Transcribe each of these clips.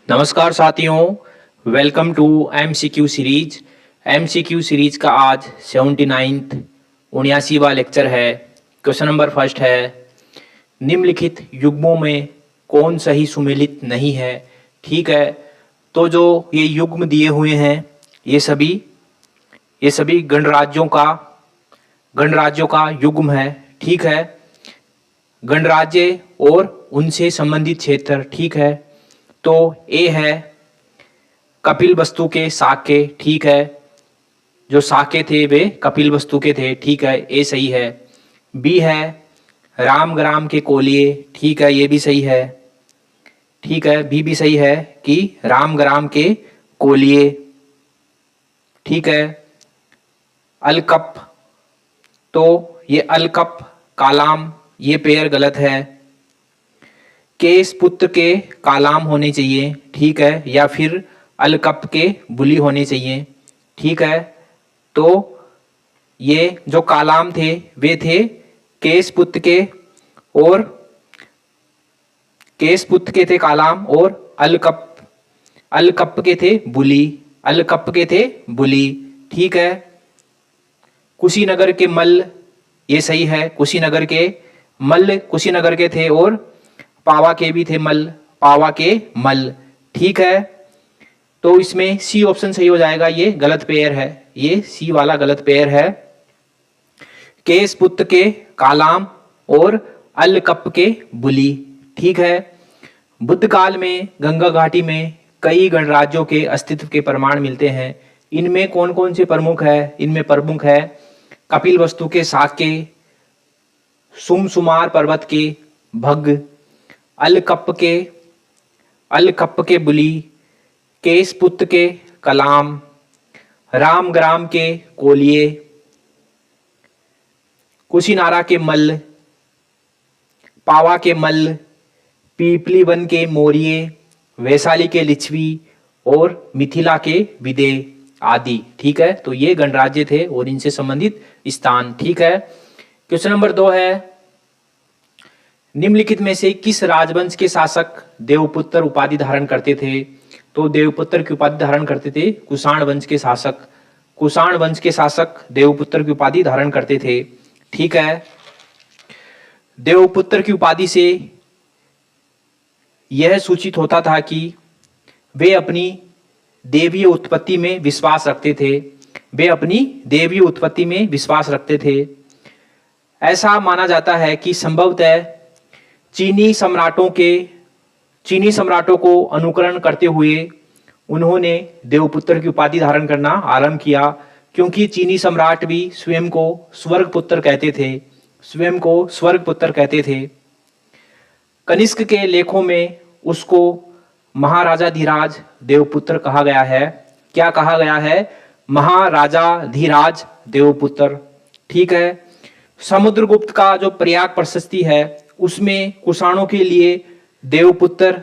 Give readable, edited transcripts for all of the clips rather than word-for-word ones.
नमस्कार साथियों, welcome to MCQ series. MCQ series का आज 79th 79वां लेक्चर है। क्वेश्चन नंबर फर्स्ट है, निम्नलिखित युग्मों में कौन सही सुमेलित नहीं है। ठीक है, तो जो ये युग्म दिए हुए हैं ये सभी गणराज्यों का युग्म है। ठीक है, गणराज्य और उनसे संबंधित क्षेत्र। ठीक है, तो ए है कपिलवस्तु के साके। ठीक है, जो साके थे वे कपिलवस्तु के थे। ठीक है, ए सही है। बी है रामग्राम के कोलिये। ठीक है, ये भी सही है। ठीक है, बी भी सही है कि रामग्राम के कोलिये। ठीक है, अलकप, तो ये अलकप कालाम ये पेयर गलत है। केस पुत्र के कालाम होने चाहिए। ठीक है, या फिर अलकप के बुली होने चाहिए। ठीक है, तो ये जो कालाम थे वे थे केस पुत्र के, और केस पुत्र के थे कालाम, और अलकप के थे बुली। अलकप के थे बुली। ठीक है, कुशीनगर के मल्ल ये सही है। कुशीनगर के मल्ल कुशीनगर के थे, और पावा के भी थे मल्ल, पावा के मल्ल। ठीक है, तो इसमें सी ऑप्शन सही हो जाएगा। ये गलत पेयर है, ये सी वाला गलत पेयर है। केस पुत्र के कालाम और अलकप के बुली। ठीक है, बुद्ध काल में गंगा घाटी में कई गणराज्यों के अस्तित्व के प्रमाण मिलते हैं। इनमें कौन कौन से प्रमुख है? इनमें प्रमुख है कपिलवस्तु के साके, सुमसुमार पर्वत के भग, अलकप के बुली, केसपुत्र के कलाम, रामग्राम के कोलिये, कुशीनारा के मल्ल, पावा के मल्ल, पीपली वन के मोरिये, वैशाली के लिच्छवी और मिथिला के विदे आदि। ठीक है, तो ये गणराज्य थे और इनसे संबंधित स्थान। ठीक है, क्वेश्चन नंबर 2 है, निम्नलिखित में से किस राजवंश के शासक देवपुत्र उपाधि धारण करते थे? तो देवपुत्र की उपाधि धारण करते थे कुषाण वंश के शासक। कुषाण वंश के शासक देवपुत्र की उपाधि धारण करते थे। ठीक है, देवपुत्र की उपाधि से यह सूचित होता था कि वे अपनी देवीय उत्पत्ति में विश्वास रखते थे। वे अपनी देवीय उत्पत्ति में विश्वास रखते थे। ऐसा माना जाता है कि संभवतः चीनी सम्राटों को अनुकरण करते हुए उन्होंने देवपुत्र की उपाधि धारण करना आरंभ किया, क्योंकि चीनी सम्राट भी स्वयं को स्वर्गपुत्र कहते थे। कनिष्क के लेखों में उसको महाराजाधिराज देवपुत्र कहा गया है। क्या कहा गया है? महाराजाधिराज देवपुत्र। ठीक है, समुद्रगुप्त का जो प्रयाग प्रशस्ति है उसमें कुषाणों के लिए देवपुत्र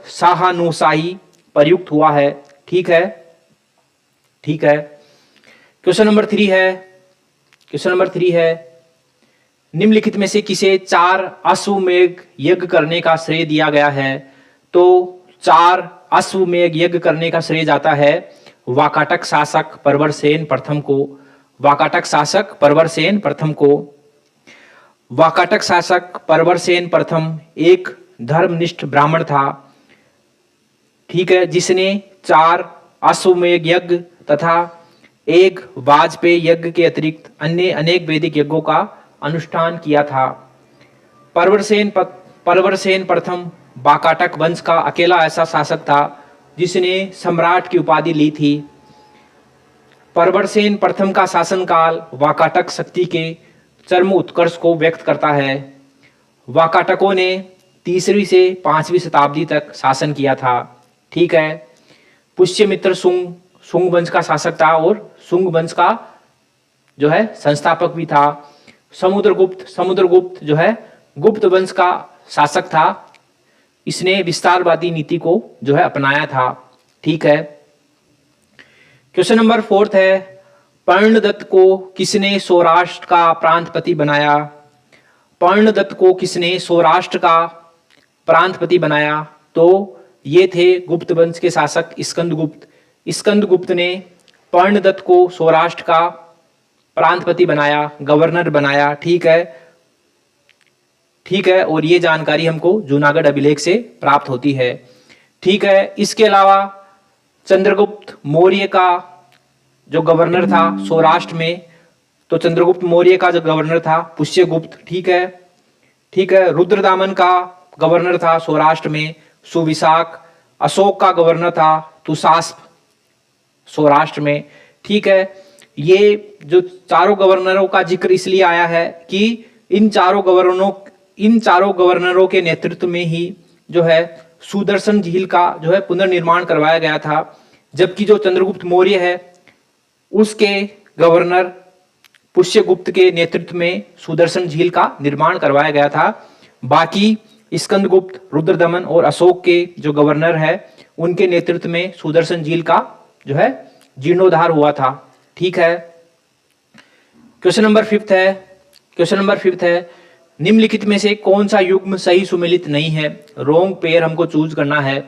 शाहानुशाही प्रयुक्त हुआ है। ठीक है, क्वेश्चन नंबर 3 है, निम्नलिखित में से किसे 4 अश्वमेध यज्ञ करने का श्रेय दिया गया है? तो 4 अश्वमेध यज्ञ करने का श्रेय जाता है वाकाटक शासक प्रवरसेन प्रथम को। वाकाटक शासक प्रवरसेन प्रथम एक धर्मनिष्ठ ब्राह्मण था। ठीक है, जिसने 4 अश्वमेध यज्ञ तथा एक वाजपेय यज्ञ के अतिरिक्त अन्य अनेक वैदिक यज्ञों का अनुष्ठान किया था। प्रवरसेन प्रथम वाकाटक वंश का अकेला ऐसा शासक था जिसने सम्राट की उपाधि ली थी। प्रवरसेन प्रथम का शासनकाल वाकाटक शक्ति के चरम उत्कर्ष को व्यक्त करता है। वाकाटकों ने 3वीं से 5वीं शताब्दी तक शासन किया था। ठीक है, पुष्यमित्र शुंग वंश का शासक था और शुंग वंश का जो है संस्थापक भी था। समुद्रगुप्त जो है गुप्त वंश का शासक था। इसने विस्तारवादी नीति को जो है अपनाया था। ठीक है, क्वेश्चन नंबर 4 है, पर्णदत्त को किसने सौराष्ट्र का प्रांतपति बनाया? पर्णदत्त को किसने सौराष्ट्र का प्रांतपति बनाया, तो ये थे गुप्त वंश के शासक स्कंदगुप्त। स्कंदगुप्त ने पर्णदत्त को सौराष्ट्र का प्रांतपति बनाया, गवर्नर बनाया। ठीक है, ठीक है, और ये जानकारी हमको जूनागढ़ अभिलेख से प्राप्त होती है। ठीक है, इसके अलावा चंद्रगुप्त मौर्य का जो गवर्नर था सौराष्ट्र में, तो चंद्रगुप्त मौर्य का जो गवर्नर था पुष्यगुप्त। ठीक है, ठीक है, रुद्रदामन का गवर्नर था सौराष्ट्र में सुविशाख। अशोक का गवर्नर था तुषास्प सौराष्ट्र में। ठीक है, ये जो चारों गवर्नरों का जिक्र इसलिए आया है कि इन चारों गवर्नरों के नेतृत्व में ही जो है सुदर्शन झील का जो है पुनर्निर्माण करवाया गया था, जबकि जो चंद्रगुप्त मौर्य है उसके गवर्नर पुष्यगुप्त के नेतृत्व में सुदर्शन झील का निर्माण करवाया गया था। बाकी स्कंदगुप्त, रुद्रदमन और अशोक के जो गवर्नर है उनके नेतृत्व में सुदर्शन झील का जो है जीर्णोद्धार हुआ था। ठीक है, क्वेश्चन नंबर फिफ्थ है निम्नलिखित में से कौन सा युग्म सही सुमेलित नहीं है? रोंग पेयर हमको चूज करना है।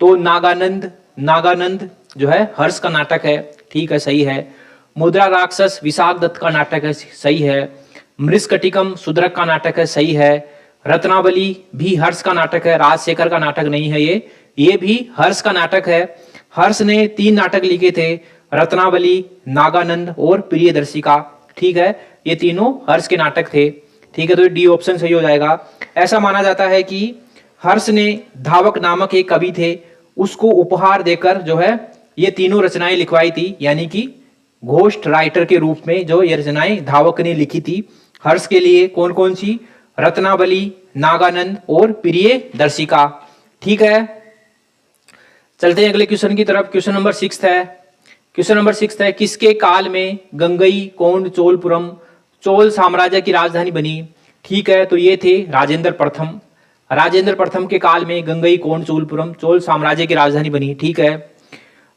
तो नागानंद जो है हर्ष का नाटक है। ठीक है, सही है। मुद्रा राक्षस विशाख दत्त का नाटक है, सही है। मृषकटिकम सुदरक का नाटक है, सही है। रत्नावली भी हर्ष का नाटक है, राजशेखर का नाटक नहीं है। ये भी हर्ष का नाटक है। हर्ष ने 3 नाटक लिखे थे, रत्नावली, नागानंद और प्रियदर्शिका। ठीक है, ये तीनों हर्ष के नाटक थे। ठीक है, तो डी ऑप्शन सही हो जाएगा। ऐसा माना जाता है कि हर्ष ने धावक नामक एक कवि थे, उसको उपहार देकर जो है ये तीनों रचनाएं लिखवाई थी, यानी कि घोस्ट राइटर के रूप में जो ये रचनाएं धावक ने लिखी थी हर्ष के लिए। कौन कौन सी? रत्नावली, नागानंद और प्रियदर्शिका। ठीक है, चलते हैं अगले क्वेश्चन की तरफ। क्वेश्चन नंबर 6 है किसके काल में गंगई कोंड चोलपुरम चोल साम्राज्य की राजधानी बनी? ठीक है, तो ये थे राजेंद्र प्रथम के काल में गंगई कोंड चोलपुरम चोल साम्राज्य की राजधानी बनी। ठीक है,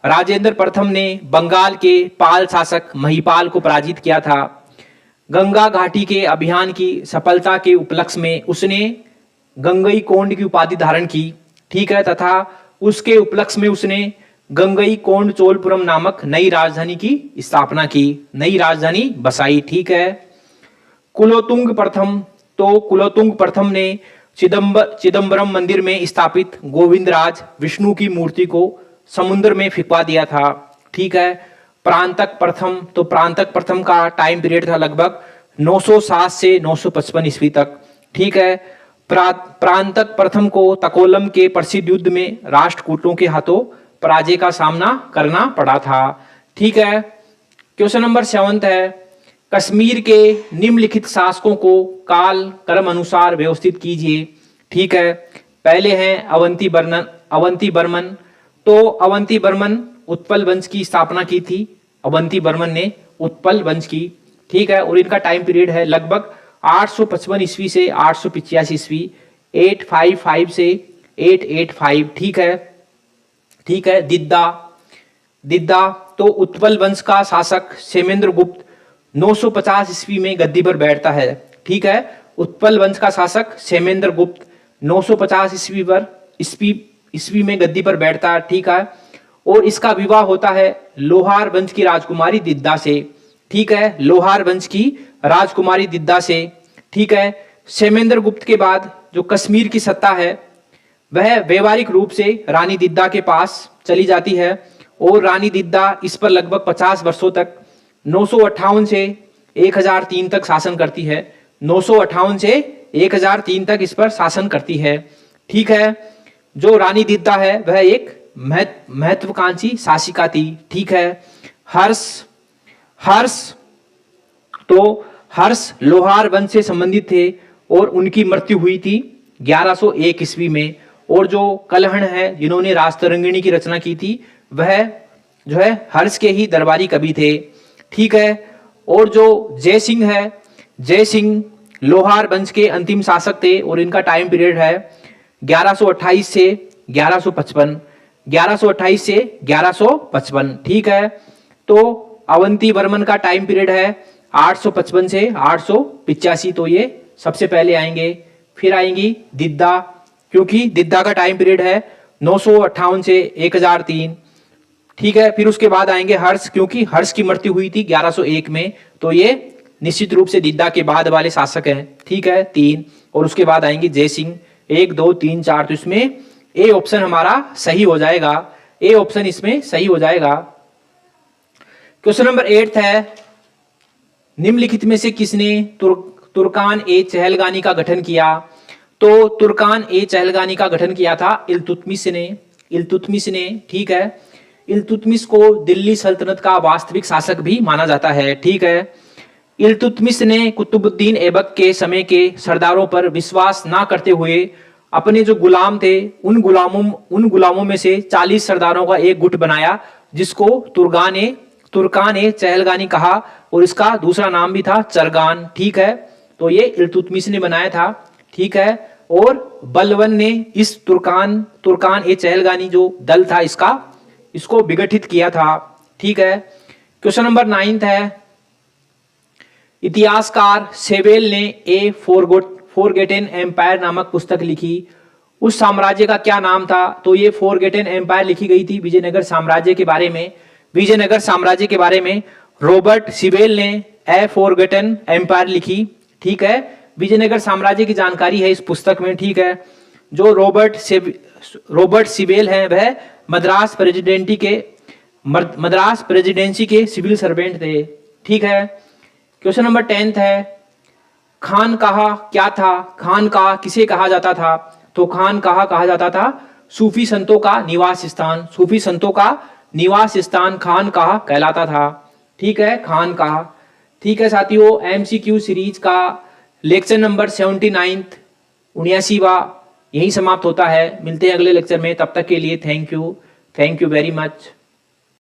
राजेंद्र प्रथम ने बंगाल के पाल शासक महिपाल को पराजित किया था। गंगा घाटी के अभियान की सफलता के उपलक्ष्य में उसने गंगई कोंड की उपाधि धारण की। ठीक है, तथा उसके उपलक्ष्य में उसने गंगई कोंड चोलपुरम नामक नई राजधानी की स्थापना की, नई राजधानी बसाई। ठीक है, कुलोतुंग प्रथम ने चिदम्बरम मंदिर में स्थापित गोविंदराज विष्णु की मूर्ति को समुद्र में फिकवा दिया था। ठीक है, प्रांतक प्रथम का टाइम पीरियड था लगभग 907 से 955 ईस्वी तक। ठीक है, प्रांतक प्रथम को तकोलम के प्रसिद्ध युद्ध में राष्ट्रकूटों के हाथों पराजय का सामना करना पड़ा था। ठीक है, क्वेश्चन नंबर 7 है कश्मीर के निम्नलिखित शासकों को काल क्रम अनुसार व्यवस्थित कीजिए। ठीक है, पहले हैं अवंती बर्मन। तो अवंती बर्मन उत्पल वंश की स्थापना की थी, अवंती बर्मन ने उत्पल वंश की। ठीक है, और इनका टाइम पीरियड है लगभग 855 ईस्वी से 885 ईस्वी, 855 से 885। ठीक है, ठीक है। दिद्दा तो उत्पल वंश का शासक क्षेमेंद्र गुप्त 950 ईस्वी में गद्दी पर बैठता है। ठीक है, उत्पल वंश का शासक क्षेमेंद्र गुप्त 950 ईस्वी में गद्दी पर बैठता है। ठीक है, और इसका विवाह होता है लोहार वंश की राजकुमारी दिद्दा से। ठीक है, लोहार वंश की राजकुमारी दिद्दा से। ठीक है, क्षेमेंद्र गुप्त के बाद जो कश्मीर की सत्ता है वह व्यवहारिक रूप से रानी दिद्दा के पास चली जाती है और रानी दिद्दा इस पर लगभग 50 वर्षों तक 958 से 1003 तक शासन करती है। 958 से 1003 तक इस पर शासन करती है। ठीक है, जो रानी दिद्दा है वह एक महत्वाकांक्षी शासिका थी। ठीक है, हर्ष लोहार वंश से संबंधित थे और उनकी मृत्यु हुई थी 1101 ईस्वी में। और जो कलहण है जिन्होंने राजतरंगिणी की रचना की थी वह जो है हर्ष के ही दरबारी कवि थे। ठीक है, और जो जयसिंह है, जयसिंह लोहार वंश के अंतिम शासक थे और इनका टाइम पीरियड है 1128 से 1155। 1128 से 1155। ठीक है, तो अवंती वर्मन का टाइम पीरियड है 855 से 885। तो ये सबसे पहले आएंगे। फिर आएंगी दिद्दा, क्योंकि दिद्दा का टाइम पीरियड है 958 से 1003। ठीक है, फिर उसके बाद आएंगे हर्ष, क्योंकि हर्ष की मृत्यु हुई थी 1101 में, तो ये निश्चित रूप से दिद्दा के बाद वाले शासक हैं। ठीक है, 3। और उसके बाद आएंगे जय सिंह, 1 2 3 4। तो इसमें ए ऑप्शन हमारा सही हो जाएगा, ए ऑप्शन इसमें सही हो जाएगा। क्वेश्चन नंबर 8 है, निम्नलिखित में से किसने तुर्कान ए चहलगानी का गठन किया? तो तुर्कान ए चहलगानी का गठन किया था इल्तुतमिश ने, इल्तुतमिश ने। ठीक है, इल्तुतमिश को दिल्ली सल्तनत का वास्तविक शासक भी माना जाता है। ठीक है, इल्तुतमिश ने कुतुबुद्दीन ऐबक के समय के सरदारों पर विश्वास ना करते हुए अपने जो गुलाम थे उन गुलामों में से 40 सरदारों का एक गुट बनाया, जिसको तुर्कान ए चहलगानी कहा, और इसका दूसरा नाम भी था चरगान। ठीक है, तो ये इल्तुतमिश ने बनाया था। ठीक है, और बलबन ने इस तुर्कान ए चहलगानी जो दल था इसको विघटित किया था। ठीक है, क्वेश्चन नंबर 9 है, इतिहासकार सेवेल ने ए फॉरगेटन एम्पायर नामक पुस्तक लिखी, उस साम्राज्य का क्या नाम था? तो ये फॉरगेटन एम्पायर लिखी गई थी विजयनगर साम्राज्य के बारे में। विजयनगर साम्राज्य के बारे में रॉबर्ट सिवेल ने ए फॉरगेटन एम्पायर लिखी। ठीक है, विजयनगर साम्राज्य की जानकारी है इस पुस्तक में। ठीक है, जो रॉबर्ट सिवेल है वह मद्रास प्रेसिडेंसी के सिविल सर्वेंट थे। ठीक है, क्वेश्चन नंबर 10 है, खानकाह क्या था? खानकाह किसे कहा जाता था? तो खानकाह कहा जाता था सूफी संतों का निवास स्थान, सूफी संतों का निवास स्थान खानकाह कहलाता था। ठीक है, खानकाह। ठीक है साथियों, एमसीक्यू सीरीज का लेक्चर नंबर 79 79वां यही समाप्त होता है। मिलते हैं अगले लेक्चर में, तब तक के लिए थैंक यू वेरी मच।